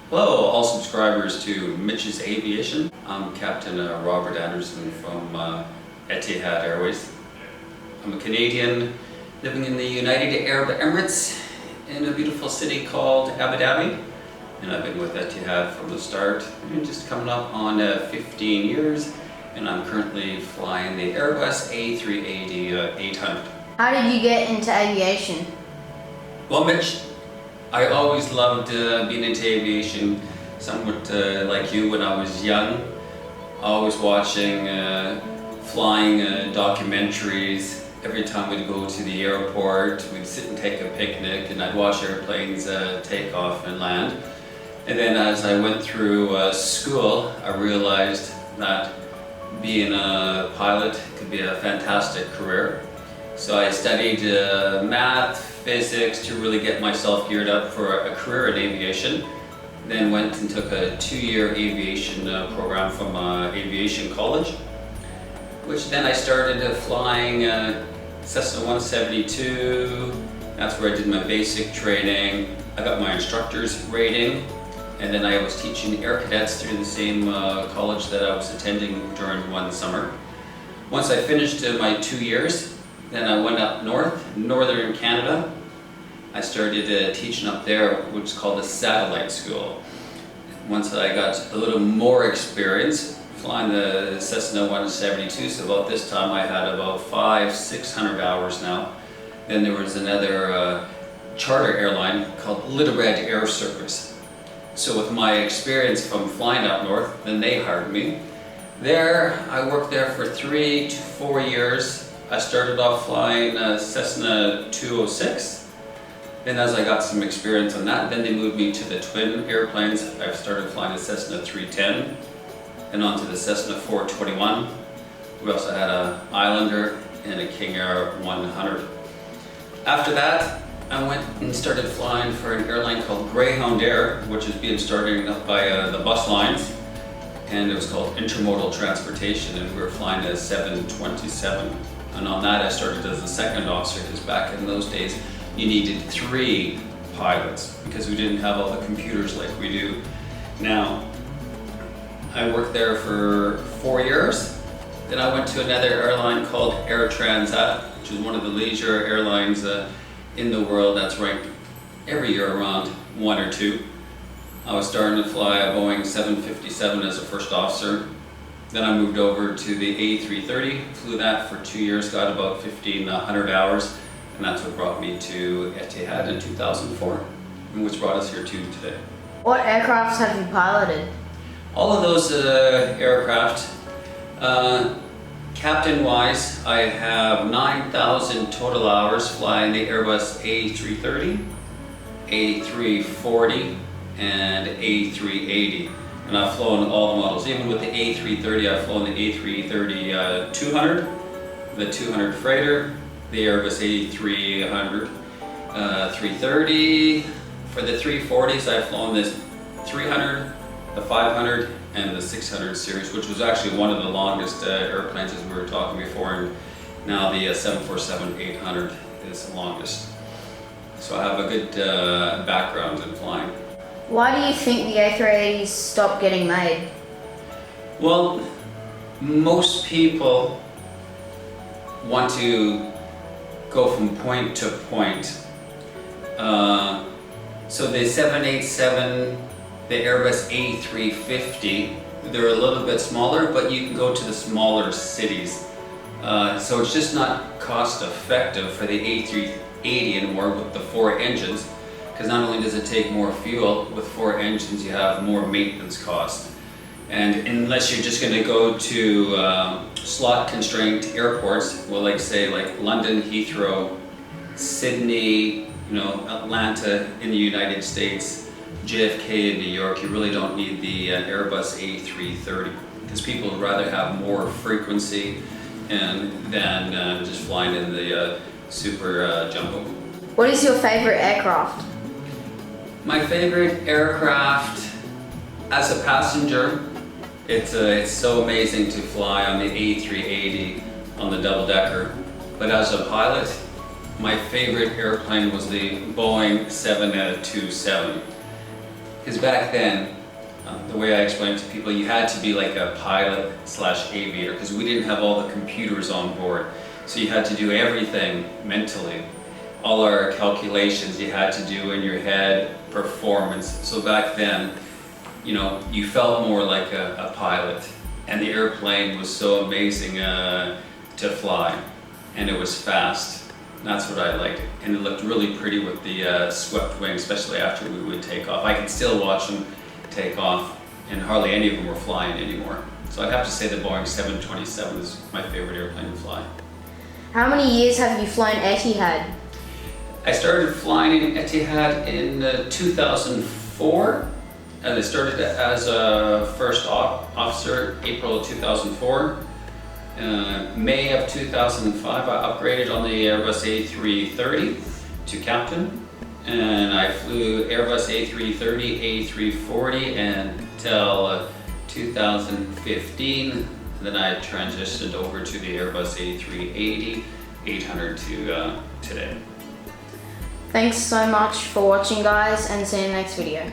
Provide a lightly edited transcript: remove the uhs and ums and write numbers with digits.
Hello, all subscribers to Mitch's Aviation. I'm Captain Robert Anderson from Etihad Airways. I'm a Canadian living in the United Arab Emirates in a beautiful city called Abu Dhabi. And I've been with Etihad from the start. I'm just coming up on 15 years, and I'm currently flying the Airbus A380-800. How did you get into aviation? Well, Mitch, I always loved being into aviation, somewhat like you when I was young. Always watching flying documentaries. Every time we'd go to the airport, we'd sit and take a picnic, and I'd watch airplanes take off and land. And then as I went through school, I realized that being a pilot could be a fantastic career. So I studied math, physics to really get myself geared up for a career in aviation. Then went and took a 2-year aviation program from aviation college, which then I started flying Cessna 172. That's where I did my basic training. I got my instructor's rating, and then I was teaching air cadets through the same college that I was attending during one summer. Once I finished my 2 years, then I went up northern Canada. I started teaching up there, which is called a satellite school. Once I got a little more experience flying the Cessna 172, so about this time I had about 500-600 hours now. Then there was another charter airline called Little Red Air Service. So with my experience from flying up north, then they hired me. There, I worked there for 3 to 4 years. I started off flying Cessna 206. Then as I got some experience on that, then they moved me to the twin airplanes. I started flying the Cessna 310 and onto the Cessna 421. We also had an Islander and a King Air 100. After that, I went and started flying for an airline called Greyhound Air, which is being started up by the bus lines. And it was called Intermodal Transportation, and we were flying a 727. And on that I started as a second officer, because back in those days you needed 3 pilots because we didn't have all the computers like we do now. I worked there for 4 years. Then I went to another airline called Air Transat, which is one of the leisure airlines in the world that's ranked every year around 1 or 2. I was starting to fly a Boeing 757 as a first officer. Then I moved over to the A330, flew that for 2 years, got about 1,500 hours, and that's what brought me to Etihad in 2004, and which brought us here to today. What aircrafts have you piloted? All of those aircraft, captain-wise, I have 9,000 total hours flying the Airbus A330, A340, and A380. And I've flown all the models. Even with the A330, I've flown the A330-200, the 200 freighter, the Airbus A300, 330. For the 340s, I've flown this 300, the 500, and the 600 series, which was actually one of the longest airplanes, as we were talking before. And now the 747-800 is the longest. So I have a good background in flying. Why do you think the A380s stopped getting made? Well, most people want to go from point to point. So the 787, the Airbus A350, they're a little bit smaller, but you can go to the smaller cities. So it's just not cost effective for the A380 anymore with the 4 engines. Because not only does it take more fuel, with 4 engines you have more maintenance costs. And unless you're just going to go to slot constrained airports, well, like say like London, Heathrow, Sydney, Atlanta in the United States, JFK in New York, you really don't need the Airbus A330, because people would rather have more frequency than just flying in the super jumbo. What is your favorite aircraft? My favorite aircraft, as a passenger, it's so amazing to fly on the A380 on the double-decker. But as a pilot, my favorite airplane was the Boeing 727. Because back then, the way I explained it to people, you had to be like a pilot slash aviator because we didn't have all the computers on board. So you had to do everything mentally. All our calculations you had to do in your head, performance. So back then, you know, you felt more like a pilot. And the airplane was so amazing to fly. And it was fast. That's what I liked. And it looked really pretty with the swept wing, especially after we would take off. I can still watch them take off, and hardly any of them were flying anymore. So I'd have to say the Boeing 727 is my favorite airplane to fly. How many years have you flown Etihad? I started flying in Etihad in 2004. And I started as a first officer April 2004. May of 2005 I upgraded on the Airbus A330 to captain. And I flew Airbus A330, A340 until 2015. Then I transitioned over to the Airbus A380, 800 to today. Thanks so much for watching, guys, and see you in the next video.